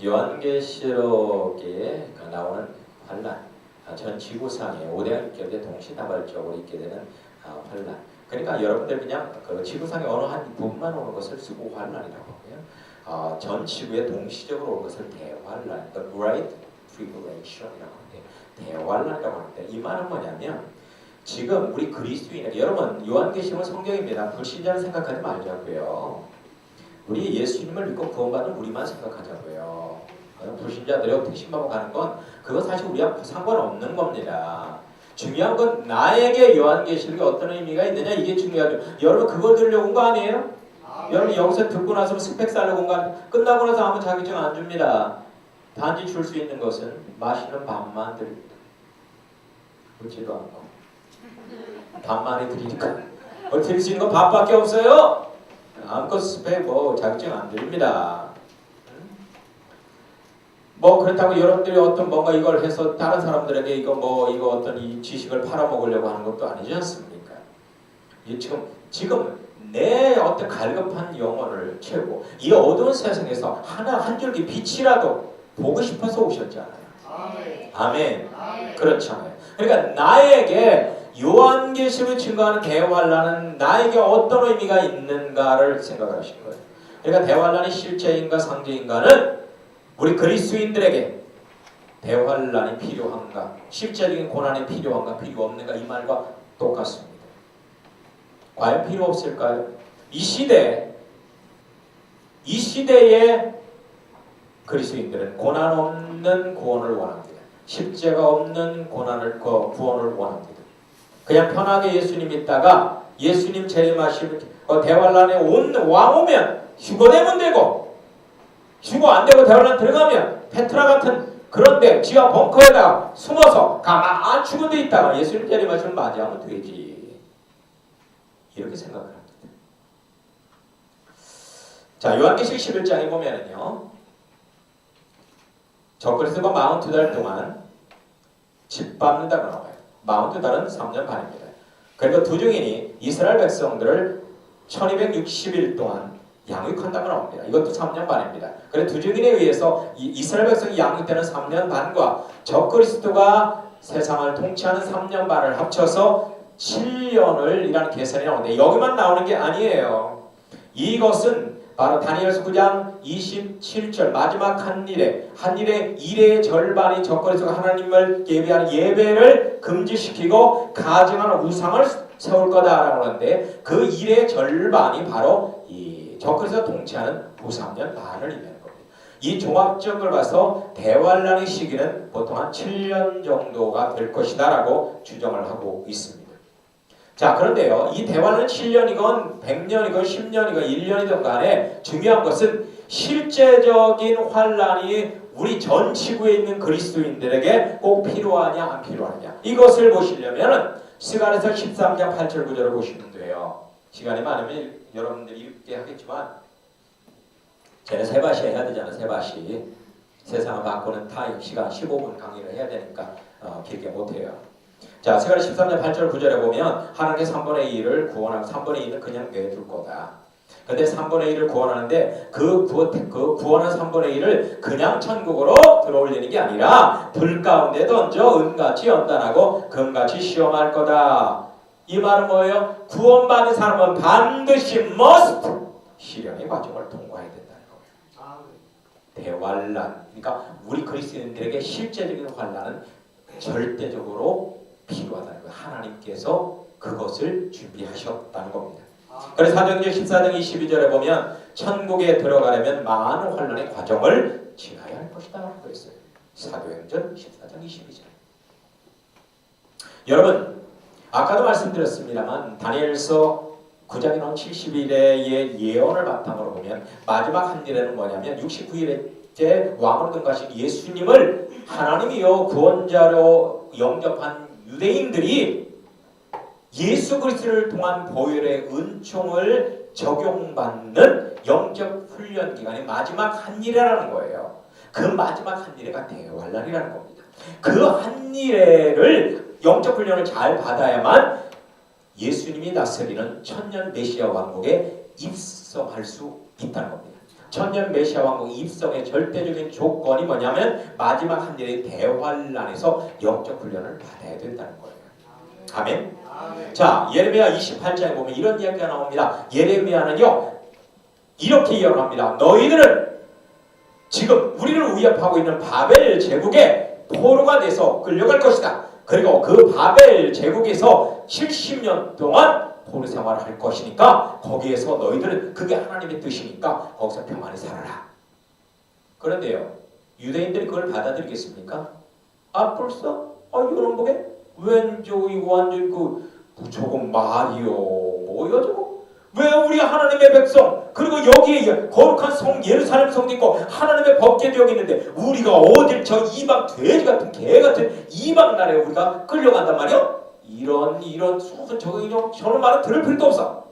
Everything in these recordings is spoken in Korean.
요한계시록에 나오는 환란, 전 지구상에 5대가 겹쳐 동시다발적으로 있게 되는 환란. 그러니까 여러분들 그냥 그 지구상의 어느 한 부분만 오는 것을 수고 환란이라고 하고요. 전 지구에 동시적으로 오는 것을 대환란, the Great Tribulation이라고 하는데 대환란이라고 하는데 이 말은 뭐냐면 지금 우리 그리스도인에게 여러분 요한계시록은 성경입니다. 불신자를 생각하지 말자고요. 우리 예수님을 믿고 구원받은 우리만 생각하자고요. 불신자들이 어떻게 신방을 가는 건 그건 사실 우리하고 상관없는 겁니다. 중요한 건 나에게 요한계시록이 어떤 의미가 있느냐 이게 중요하죠. 여러분 그걸 들으려고 온 거 아니에요? 여러분 여기서 듣고 나서 스펙 쌓으려고 온 거 아니에요? 끝나고 나서 아무 자격증 안 줍니다. 단지 줄 수 있는 것은 마시는 밥만 드립니다. 그렇지도 않고 밥만 해드리니까 드릴 수 있는 건 밥밖에 없어요. 아무것도 스펙 자격증 안 드립니다. 그렇다고 여러분들이 어떤 뭔가 이걸 해서 다른 사람들에게 이거 어떤 이 지식을 팔아먹으려고 하는 것도 아니지 않습니까? 지금 내 어떤 갈급한 영혼을 채우고 이 어두운 세상에서 한 줄기 빛이라도 보고 싶어서 오셨잖아요. 아멘. 그렇잖아요. 그러니까 나에게 요한계시록을 증거하는 대환란은 나에게 어떤 의미가 있는가를 생각을 하신 거예요. 그러니까 대환란이 실제인가 상제인가는 우리 그리스도인들에게 대환란이 필요한가, 실제적인 고난이 필요한가, 필요 없는가 이 말과 똑같습니다. 과연 필요 없을까요? 이 시대에 그리스도인들은 고난 없는 구원을 원합니다. 십자가 없는 구원을 원합니다. 그냥 편하게 예수님 믿다가 예수님 재림하시면 대환란에 왕 오면 휴거되면 되고 휴거 안 되고 대환란 들어가면 페트라 같은 그런데 지하 벙커에다가 숨어서 가만 죽은 데 있다가 예수님 재림하시면 맞이하면 되지. 이렇게 생각을 합니다. 자, 요한계시록 11장에 보면은요. 적그리스도가 42달 동안 짓밟는다고 나와요. 42달은 3년 반입니다. 그리고 두 증인이 이스라엘 백성들을 1260일 동안 양육한다고 나옵니다. 이것도 3년 반입니다. 그래서 두 증인에 의해서 이스라엘 백성이 양육되는 3년 반과 적그리스도가 세상을 통치하는 3년 반을 합쳐서 7년을 이라는 계산이 나오는데 여기만 나오는 게 아니에요. 이것은 바로 다니엘서 9장 27절 마지막 한 일의 일의 절반이 적그리스도가 하나님을 예배하는 예배를 금지시키고 가증하는 우상을 세울 거다라고 하는데 그 일의 절반이 바로 이 적그리스도가 통치하는 후3년 반을 의미하는 겁니다. 이 종합적을 봐서 대환란의 시기는 보통 한 7년 정도가 될 것이다라고 추정을 하고 있습니다. 자, 그런데요. 이 대환란은 7년이건 100년이건 10년이건 1년이든 간에 중요한 것은 실제적인 환란이 우리 전 지구에 있는 그리스도인들에게 꼭 필요하냐 안 필요하냐 이것을 보시려면 스가랴서 13장 8절 9절을 보시면 돼요. 시간이 많으면 여러분들이 읽게 하겠지만 쟤는 세바시 해야 되잖아. 세바시 세상을 바꾸는 타임 시간 15분 강의를 해야 되니까 길게 못해요. 자, 스가랴 13장 8절 9절에 보면 하나님께 3분의 1을 구원하고 3분의 2는 그냥 내둘 거다. 근데 3분의 1을 구원하는데 그 구원한 3분의 1을 그냥 천국으로 들어올리는 게 아니라 불 가운데 던져 은같이 연단하고 금같이 시험할 거다. 이 말은 뭐예요? 구원받은 사람은 반드시 must 시련의 과정을 통과해야 된다는 거예요. 대환란. 그러니까 우리 그리스도인들에게 실제적인 환란은 절대적으로 필요하다는 거예요. 하나님께서 그것을 준비하셨다는 겁니다. 그래서 사도행전 14장 22절에 보면 천국에 들어가려면 많은 환란의 과정을 지나야 할 것이다 라고 했어요. 사도행전 14장 22절. 여러분 아까도 말씀드렸습니다만 다니엘서 9장에 나온 70일의 예언을 바탕으로 보면 마지막 한 일에는 뭐냐면 69일째 왕으로 등가신 예수님을 하나님이요 구원자로 영접한 유대인들이 예수 그리스도를 통한 보혈의 은총을 적용받는 영적 훈련 기간이 마지막 한 일이라는 거예요. 그 마지막 한 일회가 대환란이라는 겁니다. 그 한 일회를 영적 훈련을 잘 받아야만 예수님이 다스리는 천년 메시아 왕국에 입성할 수 있다는 겁니다. 천년 메시아 왕국 입성의 절대적인 조건이 뭐냐면 마지막 한 일의 대환란에서 영적 훈련을 받아야 된다는 거예요. 아멘. 자, 예레미야 28장에 보면 이런 이야기가 나옵니다. 예레미야는요 이렇게 이야기합니다. 너희들은 지금 우리를 위협하고 있는 바벨 제국의 포로가 돼서 끌려갈 것이다. 그리고 그 바벨 제국에서 70년 동안 포로 생활을 할 것이니까 거기에서 너희들은 그게 하나님의 뜻이니까 거기서 평안히 살아라. 그런데요 유대인들이 그걸 받아들이겠습니까? 아 벌써? 이거는 뭐게? 왠저 이거 완전 조금 말이요 뭐야 저거? 왜 우리 하나님의 백성 그리고 여기에 거룩한 성 예루살렘 성도 있고 하나님의 법궤도 여기 있는데 우리가 어딜 저 이방 돼지 같은 개 같은 이방 나라에 우리가 끌려간단 말이야? 이런 수고선 저는 말은 들을 필요도 없어.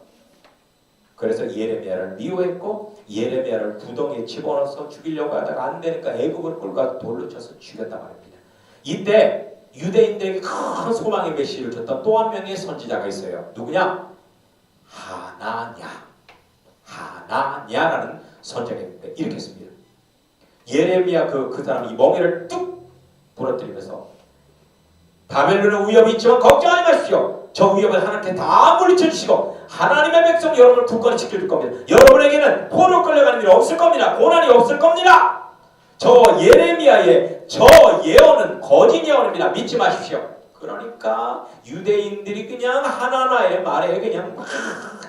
그래서 예레미야를 미워했고 예레미야를 구덩이에 집어넣어서 죽이려고 하다가 안 되니까 애굽을 끌고 가서 돌로 쳐서 죽였단 말입니다. 이때 유대인들에게 큰 소망의 메시지를 줬던 또 한 명의 선지자가 있어요. 누구냐? 하나냐라는 선지자가 있는데 이렇게 했습니다. 예레미야 그 사람이 멍에를 뚝 부러뜨리면서 바벨론의 위협이 있지만 걱정하지 마십시오. 저 위협을 하나님께 다 물리쳐 주시고 하나님의 백성 여러분을 굳건히 지켜줄 겁니다. 여러분에게는 포로 끌려가는 일이 없을 겁니다. 고난이 없을 겁니다. 저 예레미야의 저 예언은 거짓 예언입니다. 믿지 마십시오. 그러니까 유대인들이 그냥 하나나의 말에 그냥 막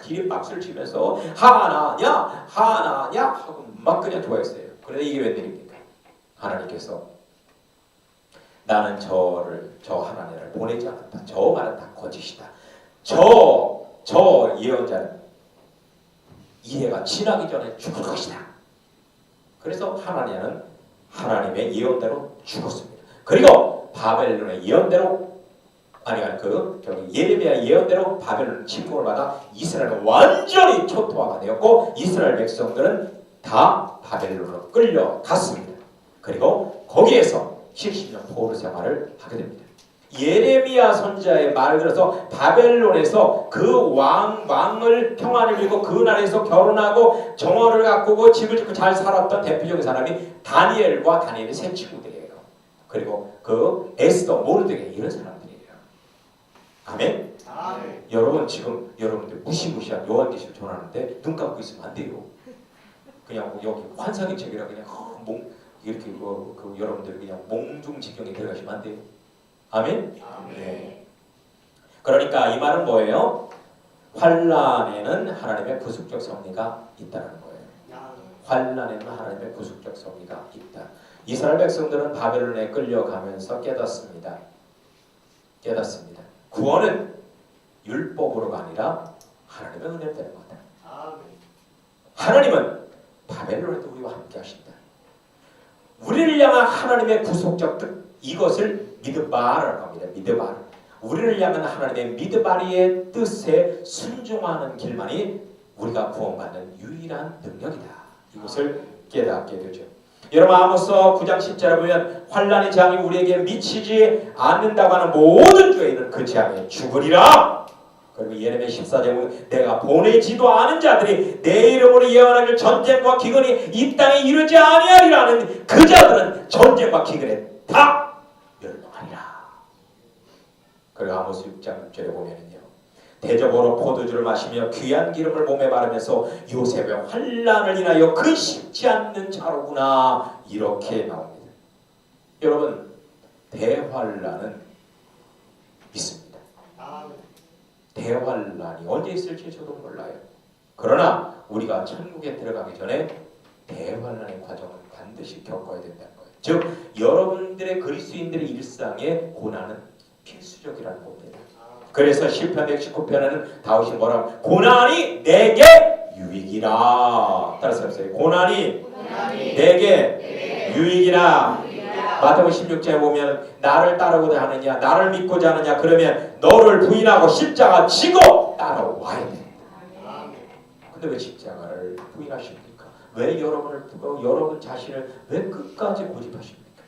기립박수를 치면서 하나냐 하고 막 그냥 좋아했어요. 그런데 이게 웬일입니까? 하나님께서 나는 저 하나님을 보내지 않았다. 저 말은 다 거짓이다. 저 예언자는 이해가 지나기 전에 죽을 것이다. 그래서 하나님은 하나님의 예언대로 죽었습니다. 그리고 바벨론의 예언대로 예레미야 예언대로 바벨론 침공을 받아 이스라엘은 완전히 초토화가 되었고 이스라엘 백성들은 다 바벨론으로 끌려갔습니다. 그리고 거기에서 70년 포로 생활을 하게 됩니다. 예레미야 선지자의 말을 들어서 바벨론에서 그 왕을 평안을 이루고 그 나라에서 결혼하고 정원을 가꾸고 집을 짓고 잘 살았던 대표적인 사람이 다니엘의 세 친구들이에요. 그리고 그 에스더 모르드게 이런 사람들이에요. 아멘? 여러분 지금 여러분들 무시무시한 요한계시록 전하는데 눈 감고 있으면 안 돼요. 그냥 여기 환상의 책이라 그냥 이렇게 여러분들 그냥 몽중지경에 들어가시면 안 돼요. 아멘? 네. 그러니까 이 말은 뭐예요? 환란에는 하나님의 구속적 섭리가 있다는 거예요. 환란에는 하나님의 구속적 섭리가 있다. 이스라엘 백성들은 바벨론에 끌려가면서 깨닫습니다. 구원은 율법으로가 아니라 하나님의 은혜를 되는 거다. 하나님은 바벨론에도 우리와 함께 하신다. 우리를 향한 하나님의 구속적 뜻 이것을 미드바라고 합니다. 미드바르. 우리를 향한 하나님의 미드바리의 뜻에 순종하는 길만이 우리가 구원받는 유일한 능력이다. 이것을 깨닫게 되죠. 여러분 아모스 9장 10절에 보면 환난의 재앙이 우리에게 미치지 않는다고 하는 모든 죄인은 그 재앙에 죽으리라. 그리고 예레미야 14장에 보면 내가 보내지도 않은 자들이 내 이름으로 예언하길 전쟁과 기근이 이 땅에 이르지 아니하리라는 그 자들은 전쟁과 기근에 다 멸망하리라. 그리고 아모스 6장 6절에 보면은요 대접으로 포도주를 마시며 귀한 기름을 몸에 바르면서 요셉의 환난을 인하여 근심치 않는 자로구나 이렇게 나옵니다. 여러분 대환난은 있습니다. 대환난이 언제 있을지 저도 몰라요. 그러나 우리가 천국에 들어가기 전에 대환난의 과정을 반드시 겪어야 된다는 거예요. 즉 여러분들의 그리스도인들의 일상의 고난은 필수적이라는 겁니다. 그래서 시편 119편에는 다윗이 뭐라고 고난이 내게 유익이라 따라서 해보세요. 고난이 내게 유익이라. 마태복음 16장에 보면 나를 따르고자 하느냐 나를 믿고자 하느냐 그러면 너를 부인하고 십자가 지고 따라와야 됩니다. 근데 왜 십자가를 부인하십니까? 왜 여러분을 두고 여러분 자신을 왜 끝까지 고집하십니까?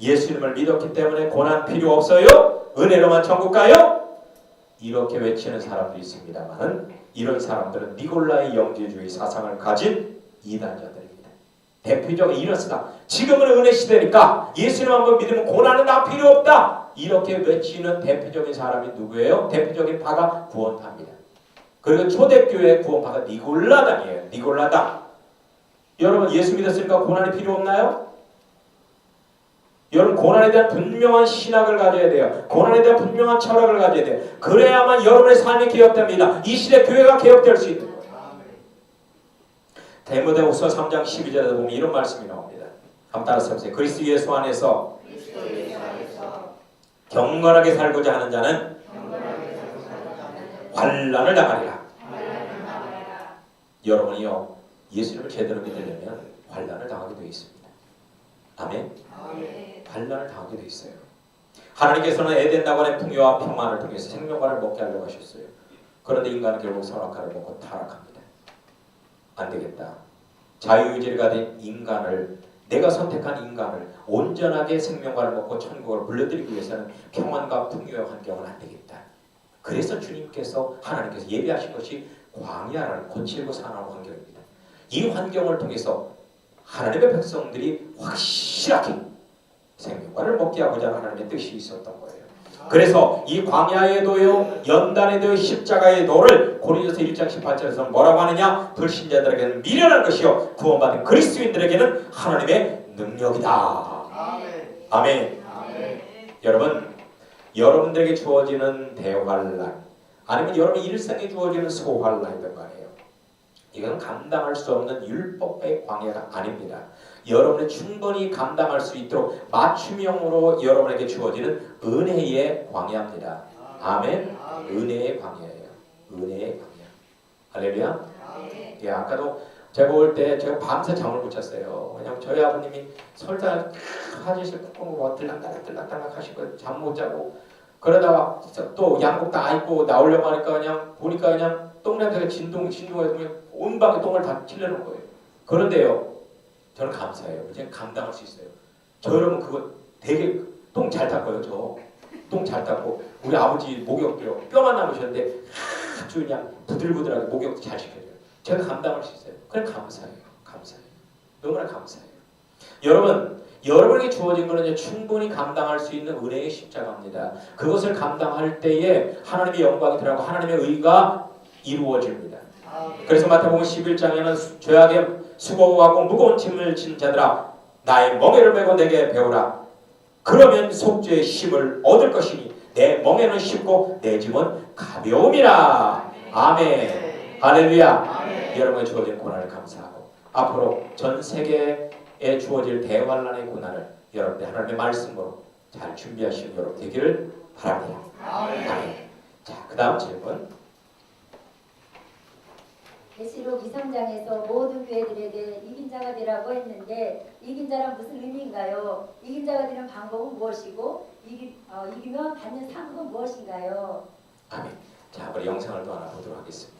예수님을 믿었기 때문에 고난 필요 없어요? 은혜로만 천국 가요? 이렇게 외치는 사람도 있습니다만은 이런 사람들은 니골라의 영지주의 사상을 가진 이단자들입니다. 대표적인 이렇습니다. 지금은 은혜 시대니까 예수님 한번 믿으면 고난은 다 필요 없다. 이렇게 외치는 대표적인 사람이 누구예요? 대표적인 파가 구원파입니다. 그리고 초대교회 구원파가 니골라당이에요. 니골라당. 여러분 예수 믿었으니까 고난이 필요 없나요? 여러분 고난에 대한 분명한 신학을 가져야 돼요. 고난에 대한 분명한 철학을 가져야 돼요. 그래야만 여러분의 삶이 개혁됩니다. 이 시대 교회가 개혁될 수 있는 거예요. 디모데후서 3장 12절에 보면 이런 말씀이 나옵니다. 한번 따라서 해보세요. 그리스도 예수 안에서 경건하게 살고자 하는 자는 환난을 당하리라. 여러분이요 예수님을 제대로 믿으려면 환난을 당하게 되어 있습니다. 아멘. 환난을 당하게 되어 있어요. 하나님께서는 에덴 나관의 풍요와 평안을 통해서 생명과를 먹게 하려고 하셨어요. 그런데 인간은 결국 선악과를 먹고 타락합니다. 안 되겠다. 자유의지를 가진 인간을, 내가 선택한 인간을 온전하게 생명과를 먹고 천국을 불러들이기 위해서는 평안과 풍요의 환경은 안 되겠다. 그래서 주님께서 하나님께서 예비하신 것이 광야라는 거칠고 사나운 환경입니다. 이 환경을 통해서 하나님의 백성들이 확실하게 생명과를 먹게 하고자 하는 하나님의 뜻이 있었던 거예요. 그래서 이 광야의 도요, 연단의 도요, 십자가의 도를 고린도서 1장 18절에서 뭐라고 하느냐? 불신자들에게는 미련한 것이요 구원받은 그리스도인들에게는 하나님의 능력이다. 아멘. 아멘. 아멘. 여러분들에게 주어지는 대환란 아니면 여러분 일생에 주어지는 소환란이던 거 아니에요. 이건 감당할 수 없는 율법의 광야가 아닙니다. 여러분이 충분히 감당할 수 있도록 맞춤형으로 여러분에게 주어지는 은혜의 광야입니다. 아멘. 은혜의 광야예요. 은혜의 광야. 할렐루야. 예, 아까도 제가 올 때 제가 밤새 잠을 못 잤어요. 왜냐면 저희 아버님이 설사 화장실 꾹꾹 들락달락 하시고 잠 못 자고 그러다가 또 양복 다 입고 나오려고 하니까 그냥 보니까 그냥 똥냄새가 진동해서 온 방에 똥을 다 칠려는 거예요. 그런데요, 저는 감사해요. 이제 감당할 수 있어요. 저 여러분 그거 되게 똥 잘 닦아요. 저 똥 잘 닦고 우리 아버지 목욕도요. 뼈만 남으셨는데 아주 그냥 부들부들하게 목욕도 잘 시켜줘요. 제가 감당할 수 있어요. 그래 감사해요. 감사해요. 너무나 감사해요. 여러분에게 주어진 것은 충분히 감당할 수 있는 은혜의 십자가입니다. 그것을 감당할 때에 하나님의 영광이 들어가고 하나님의 의가 이루어집니다. 그래서 마태복음 11장에는 죄악에 수고하고 무거운 짐을 진 자들아 나의 멍에를 메고 내게 배우라. 그러면 속죄의 힘을 얻을 것이니 내 멍에는 쉽고 내 짐은 가벼움이라. 아멘. 할렐루야. 여러분의 주어진 고난을 감사하고 앞으로 전 세계에 주어질 대환란의 고난을 여러분들 하나님의 말씀으로 잘 준비하시는 여러분 되기를 바랍니다. 아멘. 자, 그 다음 질문. 계시록 2~3장에서 모든 교회들에게 이긴 자가 되라고 했는데 이긴 자란 무슨 의미인가요? 이긴 자가 되는 방법은 무엇이고 이기면 받는 상급은 무엇인가요? 아멘. 자, 우리 영상을 또 하나 보도록 하겠습니다.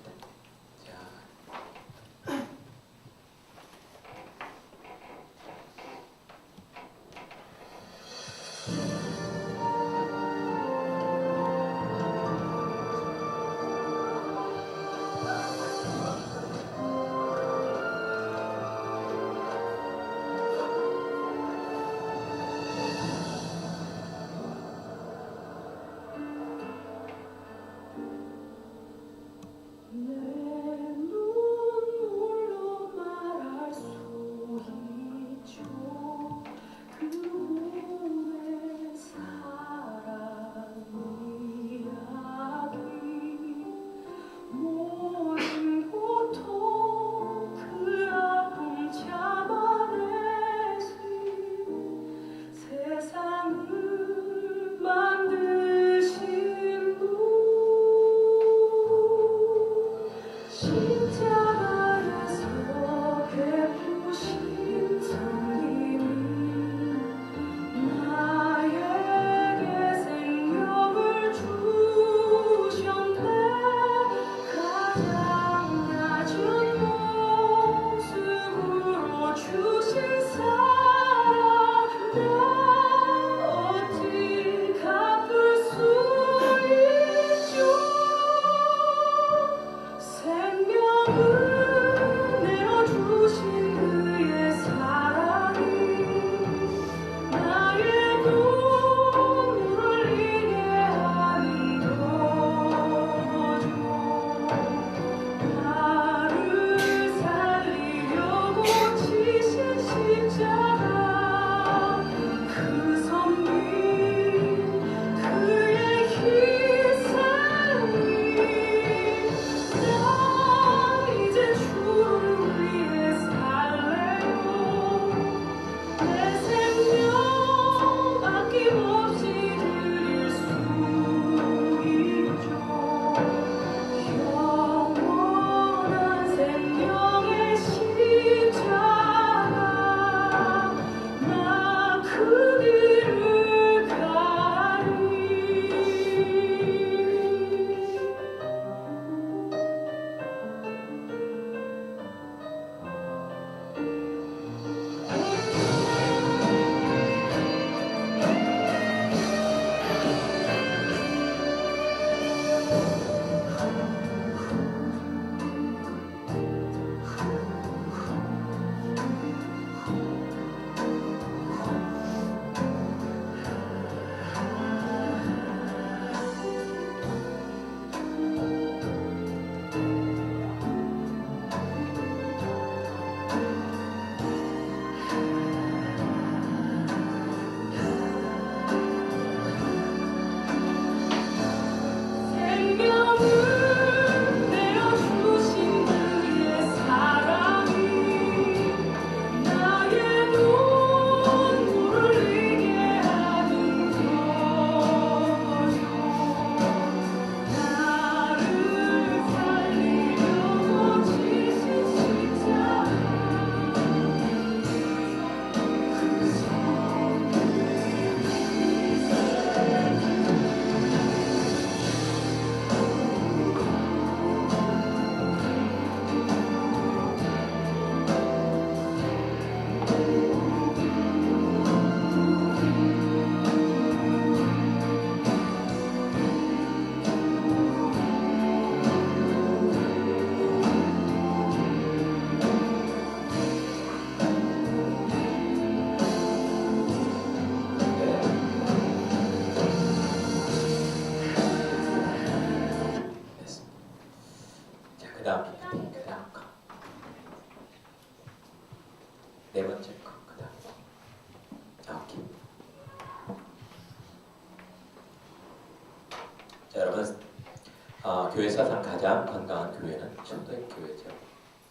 교회 사상 가장 건강한 교회는 초대교회죠.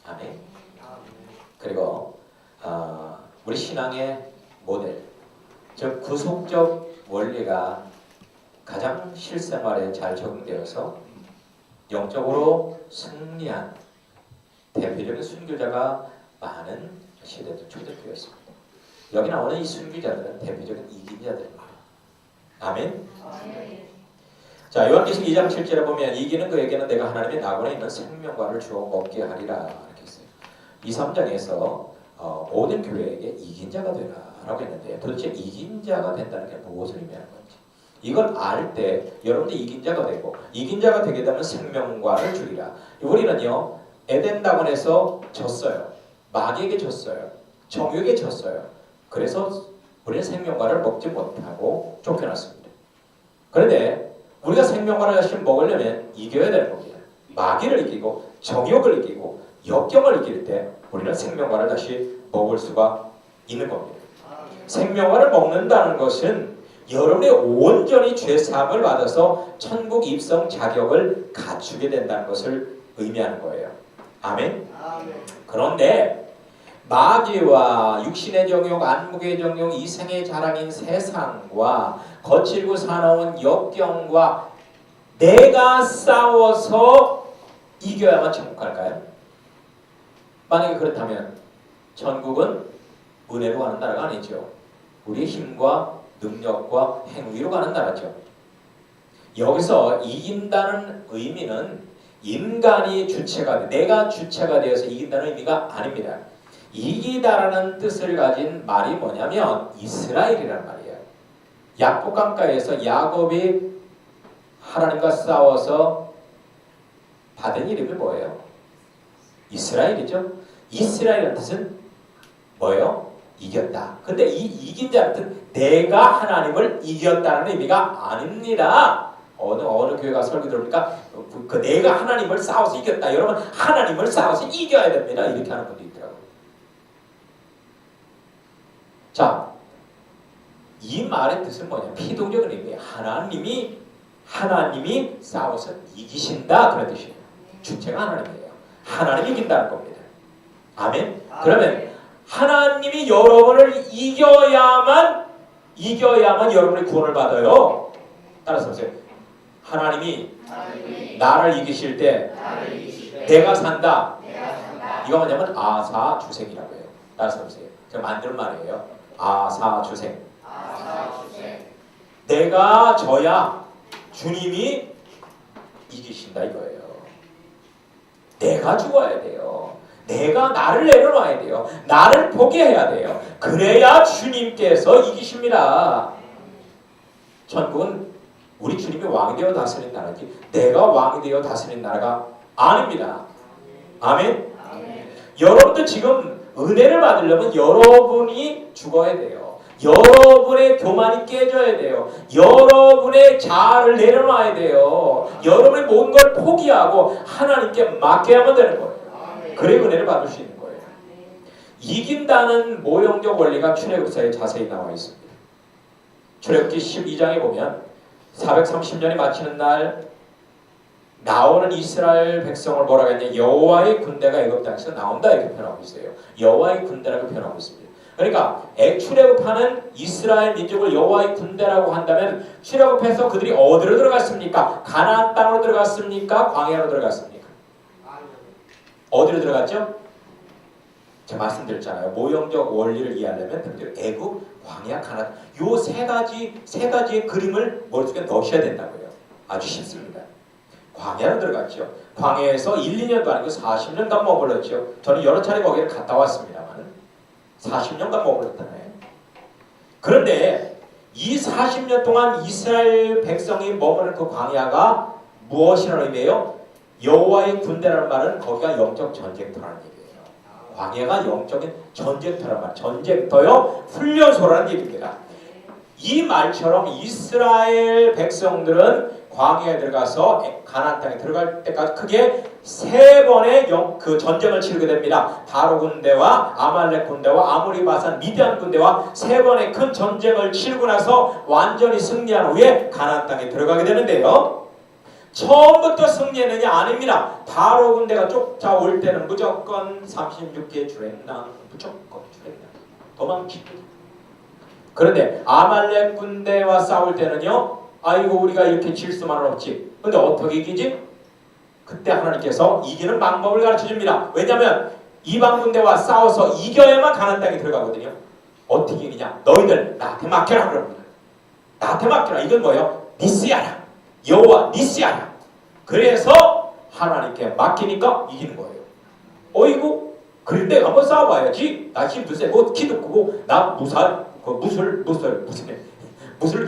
아멘. 그리고 우리 신앙의 모델, 즉 구속적 원리가 가장 실생활에 잘 적용되어서 영적으로 승리한 대표적인 순교자가 많은 시대도 초대교회였습니다. 여기 나오는 이 순교자들은 대표적인 이기자들입니다. 아멘. 자, 요한계시록 2장 7절에 보면 이기는 그에게는 내가 하나님의 낙원에 있는 생명과를 주어 먹게 하리라 이렇게 했어요. 2, 3장에서 모든 교회에게 이긴 자가 되라라고 했는데 도대체 이긴 자가 된다는 게 무엇을 의미하는 건지 이걸 알 때 여러분들이 이긴 자가 되고 이긴 자가 되게 되면 생명과를 주리라. 우리는요 에덴 낙원에서 졌어요. 마귀에게 졌어요. 정욕에 졌어요. 그래서 우리는 생명과를 먹지 못하고 쫓겨났습니다. 그런데 우리가 생명과를 다시 먹으려면 이겨야 되는 겁니다. 마귀를 이기고 정욕을 이기고 역경을 이길 때 우리는 생명과를 다시 먹을 수가 있는 겁니다. 생명과를 먹는다는 것은 여러분이 온전히 죄사함을 받아서 천국 입성 자격을 갖추게 된다는 것을 의미하는 거예요. 아멘. 그런데 마귀와 육신의 정욕, 안목의 정욕, 이생의 자랑인 세상과 거칠고 사나운 역경과 내가 싸워서 이겨야만 천국 갈까요? 만약에 그렇다면 천국은 은혜로 가는 나라가 아니죠. 우리의 힘과 능력과 행위로 가는 나라죠. 여기서 이긴다는 의미는 인간이 주체가 돼, 내가 주체가 되어서 이긴다는 의미가 아닙니다. 이기다라는 뜻을 가진 말이 뭐냐면 이스라엘이라는 말이에요. 약복강가에서 야곱이 하나님과 싸워서 받은 이름이 뭐예요? 이스라엘이죠. 이스라엘이라는 뜻은 뭐예요? 이겼다. 근데 이 이긴 자는 뜻은 내가 하나님을 이겼다는 의미가 아닙니다. 어느 교회가 설교 들으니까 그 내가 하나님을 싸워서 이겼다. 여러분 하나님을 싸워서 이겨야 됩니다. 이렇게 하는 분도 있더라고요. 자, 이 말의 뜻은 뭐냐? 피동적인 의미예요. 하나님이 싸워서 이기신다 그런 뜻이에요. 주체가 하나님이에요. 하나님이 이긴다는 겁니다. 아멘. 그러면 하나님이 여러분을 이겨야만 여러분이 구원을 받아요. 따라서 보세요. 하나님이 나를 이기실 때 내가 산다. 이거 뭐냐면 아사주생이라고 해요. 따라서 보세요. 제가 만든 말이에요. 아사주생. 내가 져야 주님이 이기신다 이거예요. 내가 죽어야 돼요. 내가 나를 내려놔야 돼요. 나를 포기해야 돼요. 그래야 주님께서 이기십니다. 천국은 우리 주님이 왕이 되어 다스리는 나라지 내가 왕이 되어 다스리는 나라가 아닙니다. 아멘? 여러분도 지금 은혜를 받으려면 여러분이 죽어야 돼요. 여러분의 교만이 깨져야 돼요. 여러분의 자아를 내려놔야 돼요. 여러분의 모든 걸 포기하고 하나님께 맡겨야만 되는 거예요. 그래 은혜를 받을 수 있는 거예요. 이긴다는 모형적 원리가 출애굽기서에 자세히 나와 있습니다. 출애굽기 12장에 보면 430년이 마치는 날 나오는 이스라엘 백성을 뭐라고 했냐? 여호와의 군대가 애굽 땅에서 나온다 이렇게 표현하고 있어요. 여호와의 군대라고 표현하고 있습니다. 그러니까 출애굽하는 이스라엘 민족을 여호와의 군대라고 한다면 출애굽해서 그들이 어디로 들어갔습니까? 가나안 땅으로 들어갔습니까? 광야로 들어갔습니까? 어디로 들어갔죠? 제가 말씀드렸잖아요. 모형적 원리를 이해하려면 애굽, 광야, 가나안 요 세 가지의 그림을 머릿속에 넣으셔야 된다고요. 아주 쉽습니다. 광야로 들어갔죠. 광야에서 1, 2년도 아니고 40년간 머물렀죠. 저는 여러 차례 거기를 갔다 왔습니다만 40년간 머물렀잖아요. 그런데 이 40년 동안 이스라엘 백성이 머무는 그 광야가 무엇이라는 의미예요? 여호와의 군대라는 말은 거기가 영적 전쟁터라는 얘기예요. 광야가 영적인 전쟁터란 말, 전쟁터요 훈련소라는 얘기입니다. 이 말처럼 이스라엘 백성들은 광야에 들어가서 가나안 땅에 들어갈 때까지 크게 세 번의 그 전쟁을 치르게 됩니다. 바로 군대와 아말렉 군대와 아모리 바산 미디안 군대와 세 번의 큰 전쟁을 치르고 나서 완전히 승리한 후에 가나안 땅에 들어가게 되는데요. 처음부터 승리했느냐? 아닙니다. 바로 군대가 쫓아올 때는 무조건 36개 주행랑 무조건 주행랑 도망치고. 그런데 아말렉 군대와 싸울 때는요, 아이고 우리가 이렇게 질 수만은 없지. 근데 어떻게 이기지? 그때 하나님께서 이기는 방법을 가르쳐줍니다. 왜냐하면 이방 군대와 싸워서 이겨야만 가나안 땅에 들어가거든요. 어떻게 이기냐? 너희들 나한테 맡겨라 그럽니다. 나한테 맡겨라. 이건 뭐예요? 니스야라. 여호와 니스야라. 그래서 하나님께 맡기니까 이기는 거예요. 어이구, 그래 내가 한번 싸워봐야지. 나 힘도 세고 키도 크고 나 무술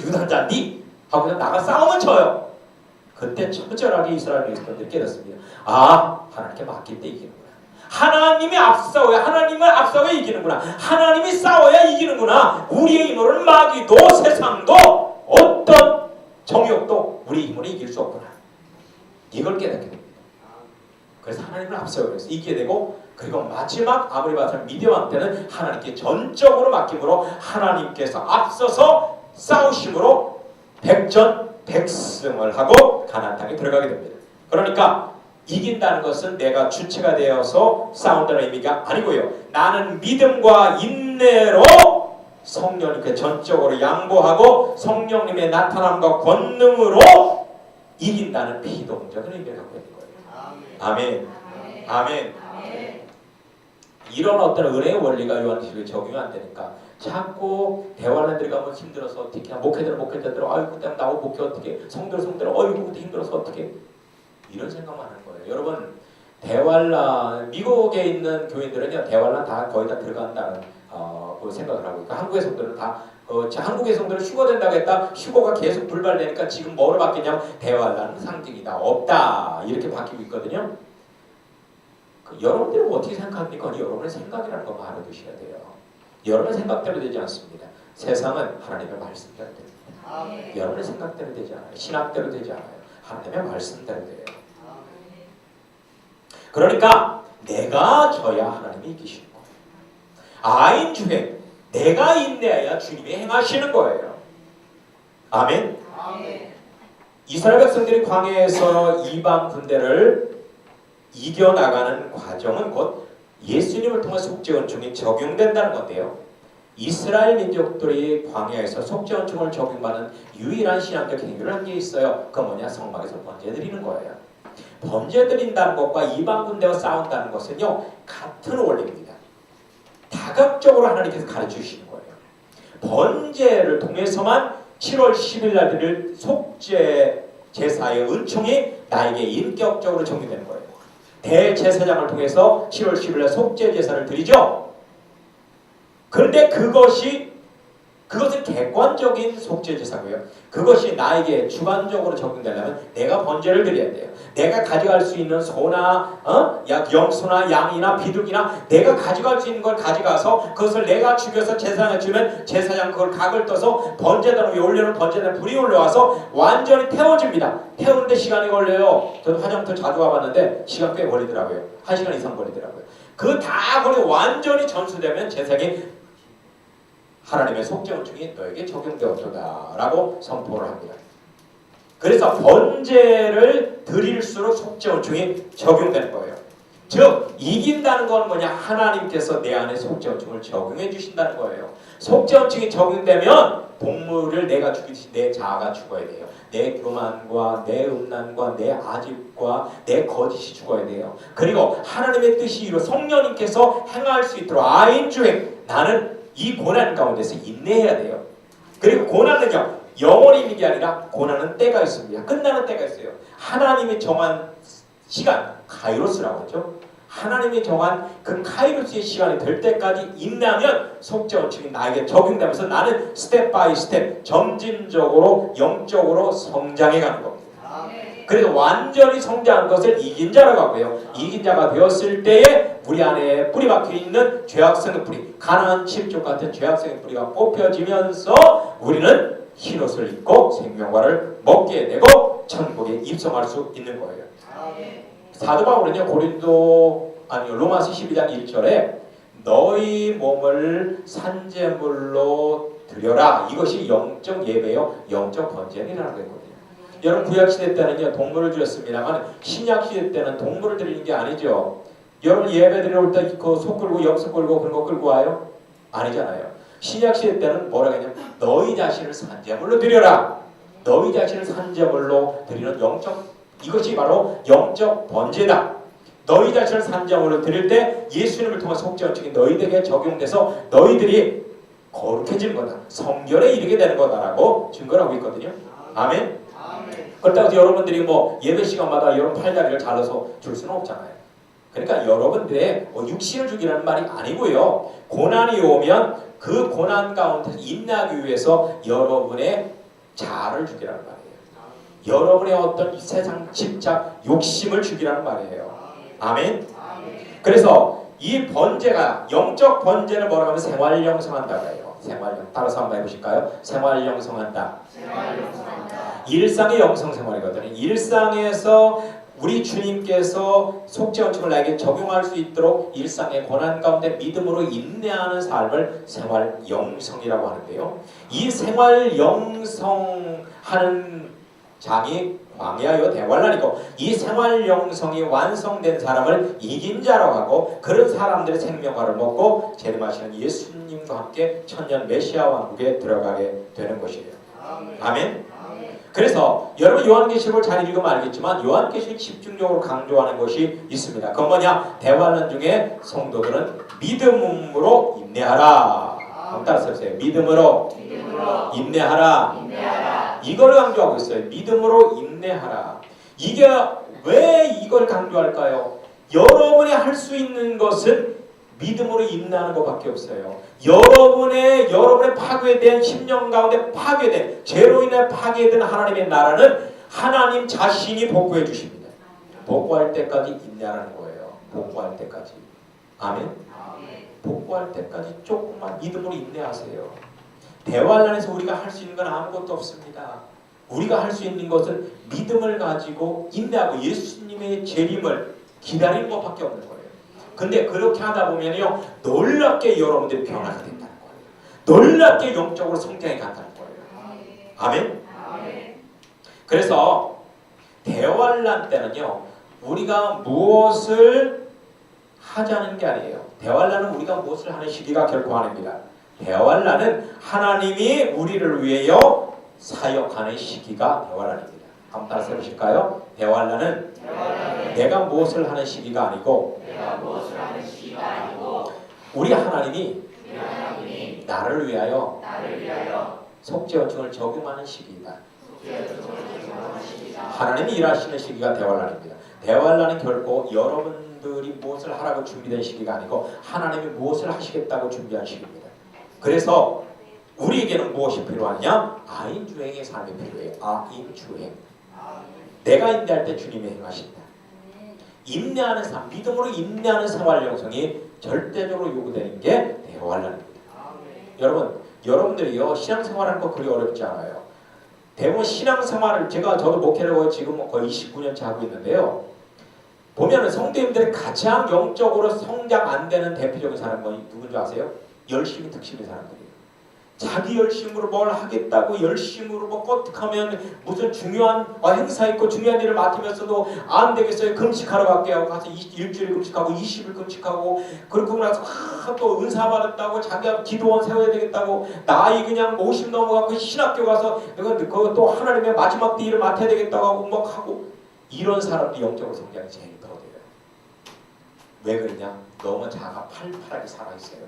유단자니 하고 그냥 나가 싸우면 져요. 그때 처절하게 이스라엘 백성들이 깨닫습니다. 아, 하나님께 맡길 때 이기는구나. 하나님이 앞서야 하나님을 앞서야 이기는구나. 하나님이 싸워야 이기는구나. 우리의 힘으로는 마귀도 세상도 어떤 정욕도 우리 힘으로 이길 수 없구나. 이걸 깨닫게 됩니다. 그래서 하나님을 앞서야 해서 이기게 되고, 그리고 마지막 아무리 봐도 미디어왕 때는 하나님께 전적으로 맡김으로 하나님께서 앞서서 싸우심으로 백전백승을 하고 가나안 땅에 들어가게 됩니다. 그러니까 이긴다는 것은 내가 주체가 되어서 싸운다는 의미가 아니고요. 나는 믿음과 인내로 성령님께 전적으로 양보하고 성령님의 나타남과 권능으로 이긴다는 비동적인 의미를 갖고 있는 거예요. 아멘. 아멘. 이런 어떤 은혜의 원리가 요한계시록에 적용이 안 되니까 자꾸 대화를 가면 힘들어서 어떻게, 목회자들 아이고 그때 나하고 목회 어떻게, 성들 어이구 그때 힘들어서 어떻게, 이런 생각만 하는 거예요. 여러분, 대활란 미국에 있는 교인들은요, 대활란 다 거의 다 들어간다는 그 생각을 하고 있고, 한국의 성들은 다 한국의 성들은 휴거 된다고 했다. 휴거가 계속 불발되니까 지금 뭐로 바뀌냐면 대활란 상징이다, 없다, 이렇게 바뀌고 있거든요. 여러분들은 어떻게 생각합니까? 여러분의 생각이라는 거 알아두셔야 돼요. 여러분의 생각대로 되지 않습니다. 세상은 하나님의 말씀대로 됩니다. 여러분의 생각대로 되지 않아요. 신학대로 되지 않아요. 하나님의 말씀대로 돼요. 그러니까 내가 져야 하나님이 이기시는 거예요. 아인주행, 내가 인내해야 주님이 행하시는 거예요. 아멘. 이스라엘 백성들이 광야에서 이방 군대를 이겨나가는 과정은 곧 예수님을 통한 속죄원총이 적용된다는 건데요. 이스라엘 민족들이 광야에서 속죄원총을 적용받는 유일한 신앙적 행위를 한 게 있어요. 그건 뭐냐? 성막에서 번제 드리는 거예요. 번제 드린다는 것과 이방 군대와 싸운다는 것은요, 같은 원리입니다. 다각적으로 하나님께서 가르쳐 주시는 거예요. 번제를 통해서만 7월 10일 날 드릴 속죄 제사의 은총이 나에게 인격적으로 적용되는 거예요. 대제사장을 통해서 7월 10일 날 속죄 제사를 드리죠. 그런데 그것은 객관적인 속죄 제사고요. 그것이 나에게 주관적으로 적용되려면 내가 번제를 드려야 돼요. 내가 가져갈 수 있는 소나 염소나 양이나 비둘기나 내가 가져갈 수 있는 걸 가져가서 그것을 내가 죽여서 제사장에 주면 제사장 그걸 각을 떠서 번제단 위에 올려놓은 번제단 불이 올라와서 완전히 태워집니다. 태우는데 시간이 걸려요. 저도 화장터 자주 와봤는데 시간 꽤 걸리더라고요. 1시간 이상 걸리더라고요. 그 다 거기 완전히 전수되면 제사장이 하나님의 속죄원총이 너에게 적용되었도다라고 선포를 합니다. 그래서 번제를 드릴수록 속죄원총이 적용되는 거예요. 즉 이긴다는 건 뭐냐? 하나님께서 내 안에 속죄원총을 적용해 주신다는 거예요. 속죄원총이 적용되면 동물을 내가 죽이듯이 내 자아가 죽어야 돼요. 내 교만과 내 음란과 내 아집과 내 거짓이 죽어야 돼요. 그리고 하나님의 뜻이 이루 성령님께서 행할 수 있도록 아인주행, 나는 이 고난 가운데서 인내해야 돼요. 그리고 고난은요, 영원히 있는 게 아니라 고난은 때가 있습니다. 끝나는 때가 있어요. 하나님이 정한 시간, 카이로스라고 하죠. 하나님이 정한 그 카이로스의 시간이 될 때까지 인내하면 속죄원총이 나에게 적용되면서 나는 스텝 바이 스텝 점진적으로 영적으로 성장해 가는 겁니다. 그래서 완전히 성장한 것을 이긴 자라고 하고요. 이긴 자가 되었을 때에 우리 안에 뿌리 박혀 있는 죄악성의 뿌리, 가나안 칩족 같은 죄악성의 뿌리가 뽑혀지면서 우리는 흰옷을 입고 생명과를 먹게 되고 천국에 입성할 수 있는 거예요. 사도 바울은요, 로마서 12장 1절에 너희 몸을 산제물로 드려라. 이것이 영적 예배요, 영적 번제이라고 했거든요. 여러분 구약 시대 때는요 동물을 드렸습니다만 신약 시대 때는 동물을 드리는 게 아니죠. 여러분 예배 드릴 때 그 소 끌고 염소 끌고 그런 거 끌고 와요? 아니잖아요. 신약 시대 때는 뭐라 하냐면 너희 자신을 산제물로 드려라. 너희 자신을 산제물로 드리는 영적, 이것이 바로 영적 번제다. 너희 자신을 산제물로 드릴 때 예수님을 통한 속죄원칙이 너희들에게 적용돼서 너희들이 거룩해지는 거다. 성결에 이르게 되는 거다라고 증거를 하고 있거든요. 아멘. 그렇다고 해서 여러분들이 뭐 예배 시간마다 여러분 팔다리를 잘라서 줄 수는 없잖아요. 그러니까 여러분들의 육신을 죽이라는 말이 아니고요. 고난이 오면 그 고난 가운데서 인내하기 위해서 여러분의 자아를 죽이라는 말이에요. 여러분의 어떤 세상 집착, 욕심을 죽이라는 말이에요. 아멘. 그래서 이 번제가 영적 번제를 뭐라고 하면 생활 영성한다고 해요. 생활. 따라서 한번 해보실까요? 생활 영성한다. 일상의 영성 생활이거든요. 일상에서 우리 주님께서 속죄원칙을 나에게 적용할 수 있도록 일상의 고난 가운데 믿음으로 인내하는 삶을 생활 영성이라고 하는데요. 이 생활 영성하는 장이 광야요 대환란이고, 이 생활 영성이 완성된 사람을 이긴 자라고 하고, 그런 사람들의 생명화를 먹고 재림하시는 예수님과 함께 천년 메시아 왕국에 들어가게 되는 것이에요. 아멘. 그래서 여러분 요한계시록을 잘 읽으면 알겠지만 요한계시록이 집중적으로 강조하는 것이 있습니다. 그건 뭐냐? 대환란 중에 성도들은 믿음으로 인내하라. 한번 따라서 해보세요. 믿음으로 인내하라. 이걸 강조하고 있어요. 믿음으로 인내하라. 이게 왜 이걸 강조할까요? 여러분이 할 수 있는 것은 믿음으로 인내하는 것밖에 없어요. 여러분의 파괴된 10년 가운데 파괴된 죄로 인해 파괴된 하나님의 나라는 하나님 자신이 복구해 주십니다. 복구할 때까지 인내하는 거예요. 복구할 때까지. 아멘. 복구할 때까지 조금만 믿음으로 인내하세요. 대환란에서 우리가 할 수 있는 건 아무것도 없습니다. 우리가 할 수 있는 것은 믿음을 가지고 인내하고 예수님의 재림을 기다리는 것밖에 없는 거예요. 근데 그렇게 하다 보면요 놀랍게 여러분들이 변화가 된다는 거예요. 놀랍게 영적으로 성장해 간다는 거예요. 아멘. 그래서 대환란 때는요 우리가 무엇을 하자는 게 아니에요. 대환란은 우리가 무엇을 하는 시기가 결코 아닙니다. 대환란은 하나님이 우리를 위하여 사역하는 시기가 대환란입니다. 한번 따라서 해보실까요? 대환란은 내가 무엇을 하는 시기가 아니고 우리 하나님이 나를 위하여 속죄원칙을 적용하는 시기이다. 하나님이 일하시는 시기가 대환란입니다. 대환란은 결코 여러분들이 무엇을 하라고 준비된 시기가 아니고 하나님이 무엇을 하시겠다고 준비한 시기입니다. 그래서 우리에게는 무엇이 필요하냐? 아인주행의 삶이 필요해요. 아인주행. 내가 인내할 때 주님이 행하신다. 인내하는 삶, 믿음으로 인내하는 생활 영성이 절대적으로 요구되는 게 대환란입니다. 여러분들이요 신앙생활하는 거 그리 어렵지 않아요. 대부분 신앙생활을 저도 목회를 지금 거의 29년째 하고 있는데요. 보면은 성도님들이 가장 영적으로 성장 안 되는 대표적인 사람은 누군지 아세요? 열심히 득실인 사람들이에요. 자기 열심으로 뭘 하겠다고 열심으로 뭐 껐하면 무슨 중요한 행사 있고 중요한 일을 맡으면서도 안 되겠어요. 금식하러 갈게요. 가서 일주일 금식하고 20일 금식하고 그러고 나서 또 은사 받았다고 자기가 기도원 세워야 되겠다고 나이 그냥 50 넘어가고 신학교 가서 그거 또 하나님의 마지막 때 일을 맡아야 되겠다고 하고 뭐 하고 이런 사람들이 영적으로 성장이 제일 더뎌요. 왜 그러냐? 너무 자가 팔팔하게 살아있어요.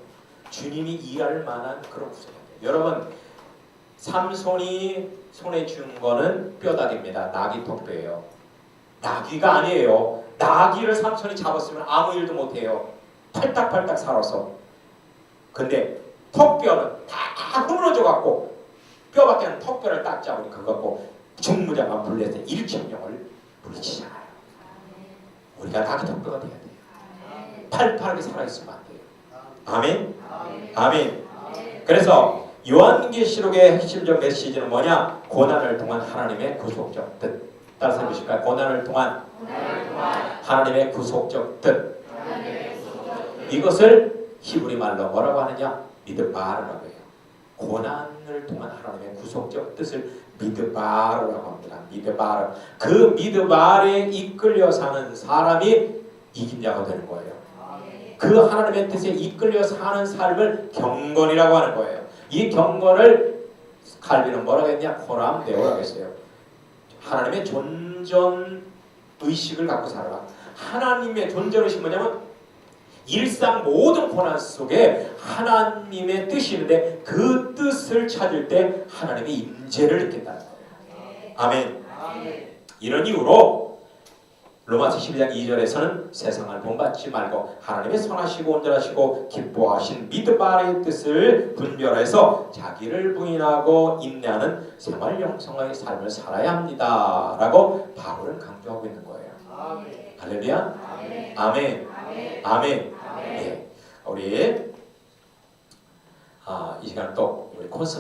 주님이 일할 만한 그런 구석이에요. 여러분 삼손이 손에 준 거는 뼈다귀입니다. 나귀 턱뼈예요. 나귀가 아니에요. 나귀를 삼손이 잡았으면 아무 일도 못해요. 팔딱팔딱 살아서. 근데 턱뼈는 다 흐물어져 갖고 뼈밖에 안 턱뼈를 딱 잡으니 그거 갖고 중무장만 불려서 일천명을 부르치잖아요. 우리가 나귀 턱뼈가 돼야 돼요. 팔팔하게 살아있으면 안 돼요. 아멘. 아멘. 그래서 요한계시록의 핵심적 메시지는 뭐냐? 고난을 통한 하나님의 구속적 뜻. 따라서 해보실까요? 고난을 통한 하나님의 구속적 뜻. 이것을 히브리 말로 뭐라고 하느냐? 미드바르라고 해요. 고난을 통한 하나님의 구속적 뜻을 미드바르라고 합니다. 미드바르. 그 미드바르에 이끌려 사는 사람이 이긴 자가 되는 거예요. 그 하나님의 뜻에 이끌려 사는 삶을 경건이라고 하는 거예요. 이 경건을 칼빈은 뭐라고 했냐? 코람 데오라고 했어요. 하나님의 존전 의식을 갖고 살아라. 하나님의 존전 의식은 뭐냐면 일상 모든 고난 속에 하나님의 뜻이 있는데 그 뜻을 찾을 때 하나님의 임재를 느낀다는 거예요. 아멘. 이런 이유로 로마서 12장 2절에서는 세상을 본받지 말고 하나님의 선하시고 온전하시고 기뻐하신 미드바르의 뜻을 분별해서 자기를 부인하고 인내하는 생활 영성의 삶을 살아야 합니다 라고 바울은 강조하고 있는 거예요. 할렐루야. 아멘. 아멘. 네. 우리 이 시간 또 우리 콘서트